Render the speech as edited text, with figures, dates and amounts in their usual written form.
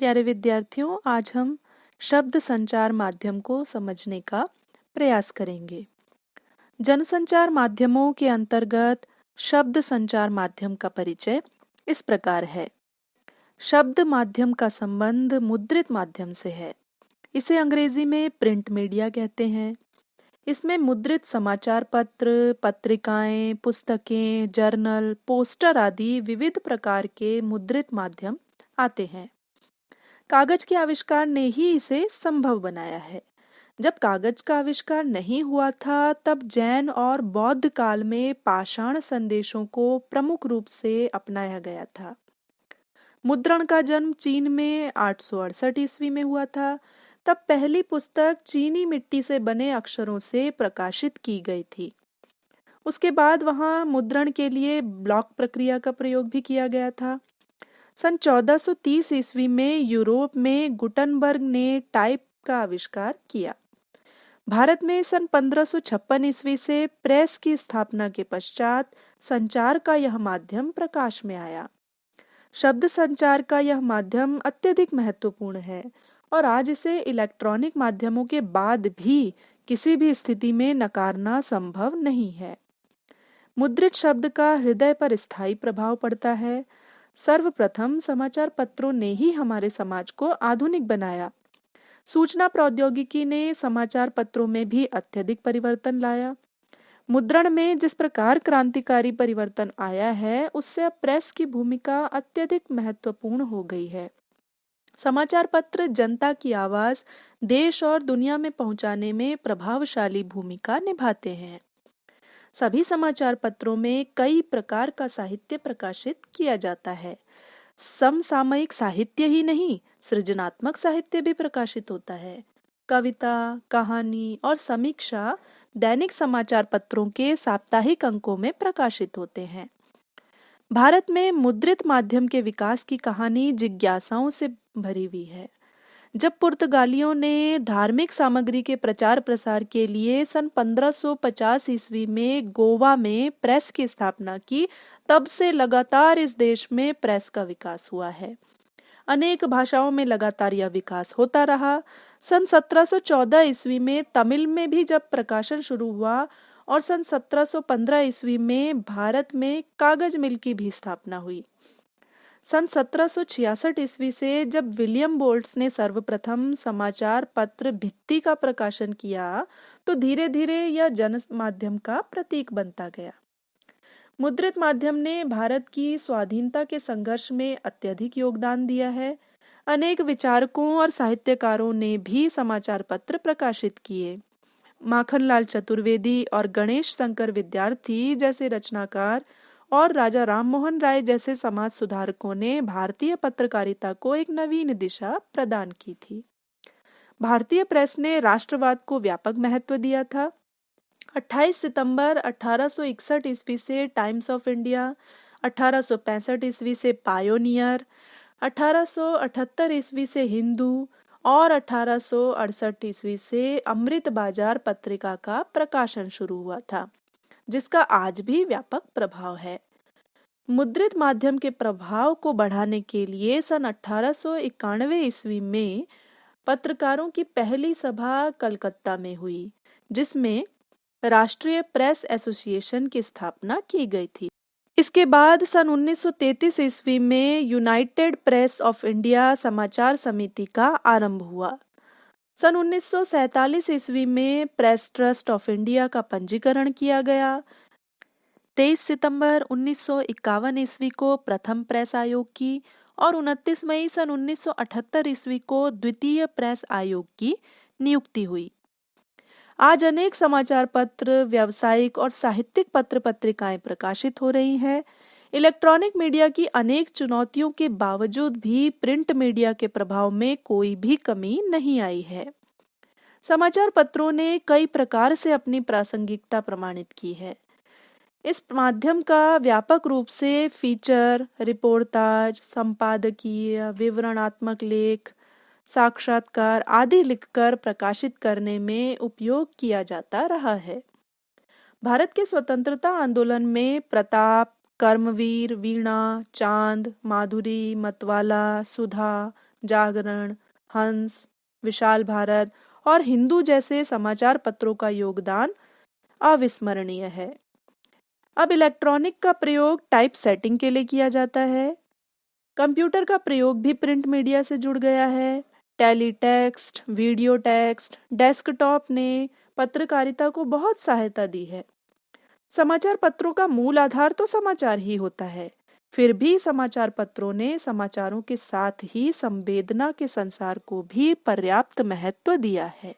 प्यारे विद्यार्थियों, आज हम शब्द संचार माध्यम को समझने का प्रयास करेंगे। जनसंचार माध्यमों के अंतर्गत शब्द संचार माध्यम का परिचय इस प्रकार है। शब्द माध्यम का संबंध मुद्रित माध्यम से है। इसे अंग्रेजी में प्रिंट मीडिया कहते हैं। इसमें मुद्रित समाचार पत्र, पत्रिकाएं, पुस्तकें, जर्नल, पोस्टर आदि विविध प्रकार के मुद्रित माध्यम आते हैं। कागज के आविष्कार ने ही इसे संभव बनाया है। जब कागज का आविष्कार नहीं हुआ था, तब जैन और बौद्ध काल में पाषाण संदेशों को प्रमुख रूप से अपनाया गया था। मुद्रण का जन्म चीन में 868 ईस्वी में हुआ था। तब पहली पुस्तक चीनी मिट्टी से बने अक्षरों से प्रकाशित की गई थी। उसके बाद वहां मुद्रण के लिए ब्लॉक प्रक्रिया का प्रयोग भी किया गया था। सन 1430 ईस्वी में यूरोप में गुटनबर्ग ने टाइप का आविष्कार किया। भारत में सन 1556 ईस्वी से प्रेस की स्थापना के पश्चात संचार का यह माध्यम प्रकाश में आया। शब्द संचार का यह माध्यम अत्यधिक महत्वपूर्ण है और आज इसे इलेक्ट्रॉनिक माध्यमों के बाद भी किसी भी स्थिति में नकारना संभव नहीं है। मुद्रित शब्द का हृदय पर स्थायी प्रभाव पड़ता है। सर्वप्रथम समाचार पत्रों ने ही हमारे समाज को आधुनिक बनाया। सूचना प्रौद्योगिकी ने समाचार पत्रों में भी अत्यधिक परिवर्तन लाया। मुद्रण में जिस प्रकार क्रांतिकारी परिवर्तन आया है, उससे अब प्रेस की भूमिका अत्यधिक महत्वपूर्ण हो गई है। समाचार पत्र जनता की आवाज देश और दुनिया में पहुंचाने में प्रभावशाली भूमिका निभाते हैं। सभी समाचार पत्रों में कई प्रकार का साहित्य प्रकाशित किया जाता है। समसामयिक साहित्य ही नहीं, सृजनात्मक साहित्य भी प्रकाशित होता है। कविता, कहानी और समीक्षा दैनिक समाचार पत्रों के साप्ताहिक अंकों में प्रकाशित होते हैं। भारत में मुद्रित माध्यम के विकास की कहानी जिज्ञासाओं से भरी हुई है। जब पुर्तगालियों ने धार्मिक सामग्री के प्रचार प्रसार के लिए सन 1550 ईस्वी में गोवा में प्रेस की स्थापना की, तब से लगातार इस देश में प्रेस का विकास हुआ है। अनेक भाषाओं में लगातार यह विकास होता रहा। सन 1714 ईस्वी में तमिल में भी जब प्रकाशन शुरू हुआ और सन 1715 ईस्वी में भारत में कागज मिल की भी स्थापना हुई। सन 1766 ईस्वी से जब विलियम बोल्ट्स ने सर्वप्रथम समाचार पत्र भित्ति का प्रकाशन किया, तो धीरे धीरे यह जन माध्यम का प्रतीक बनता गया। मुद्रित माध्यम ने भारत की स्वाधीनता के संघर्ष में अत्यधिक योगदान दिया है। अनेक विचारकों और साहित्यकारों ने भी समाचार पत्र प्रकाशित किए। माखनलाल चतुर्वेदी और गणेश शंकर विद्यार्थी जैसे रचनाकार और राजा राममोहन राय जैसे समाज सुधारकों ने भारतीय पत्रकारिता को एक नवीन दिशा प्रदान की थी। भारतीय प्रेस ने राष्ट्रवाद को व्यापक महत्व दिया था। 28 सितंबर 1861 ईस्वी से टाइम्स ऑफ इंडिया, 1865 ईस्वी से पायोनियर, 1878 ईस्वी से हिंदू और 1868 ईस्वी से अमृत बाजार पत्रिका का प्रकाशन शुरू हुआ था, जिसका आज भी व्यापक प्रभाव है। मुद्रित माध्यम के प्रभाव को बढ़ाने के लिए सन 1891 ईस्वी में पत्रकारों की पहली सभा कलकत्ता में हुई, जिसमें राष्ट्रीय प्रेस एसोसिएशन की स्थापना की गई थी। इसके बाद सन 1933 ईस्वी में यूनाइटेड प्रेस ऑफ इंडिया समाचार समिति का आरंभ हुआ। सन 1947 ईस्वी में प्रेस ट्रस्ट ऑफ इंडिया का पंजीकरण किया गया। 23 सितंबर 1951 ईस्वी को प्रथम प्रेस आयोग की और 29 मई सन 1978 ईस्वी को द्वितीय प्रेस आयोग की नियुक्ति हुई। आज अनेक समाचार पत्र, व्यावसायिक और साहित्यिक पत्र पत्रिकाएं प्रकाशित हो रही हैं। इलेक्ट्रॉनिक मीडिया की अनेक चुनौतियों के बावजूद भी प्रिंट मीडिया के प्रभाव में कोई भी कमी नहीं आई है। समाचार पत्रों ने कई प्रकार से अपनी प्रासंगिकता प्रमाणित की है। इस माध्यम का व्यापक रूप से फीचर, रिपोर्टाज, संपादकीय, विवरणात्मक लेख, साक्षात्कार आदि लिखकर प्रकाशित करने में उपयोग किया जाता रहा है। भारत के स्वतंत्रता आंदोलन में प्रताप, कर्मवीर, वीणा, चांद, माधुरी, मतवाला, सुधा, जागरण, हंस, विशाल भारत और हिंदू जैसे समाचार पत्रों का योगदान अविस्मरणीय है। अब इलेक्ट्रॉनिक का प्रयोग टाइप सेटिंग के लिए किया जाता है। कंप्यूटर का प्रयोग भी प्रिंट मीडिया से जुड़ गया है। टेलीटेक्स्ट, वीडियो टेक्स्ट, डेस्कटॉप ने पत्रकारिता को बहुत सहायता दी है। समाचार पत्रों का मूल आधार तो समाचार ही होता है। फिर भी समाचार पत्रों ने समाचारों के साथ ही संवेदना के संसार को भी पर्याप्त महत्व दिया है।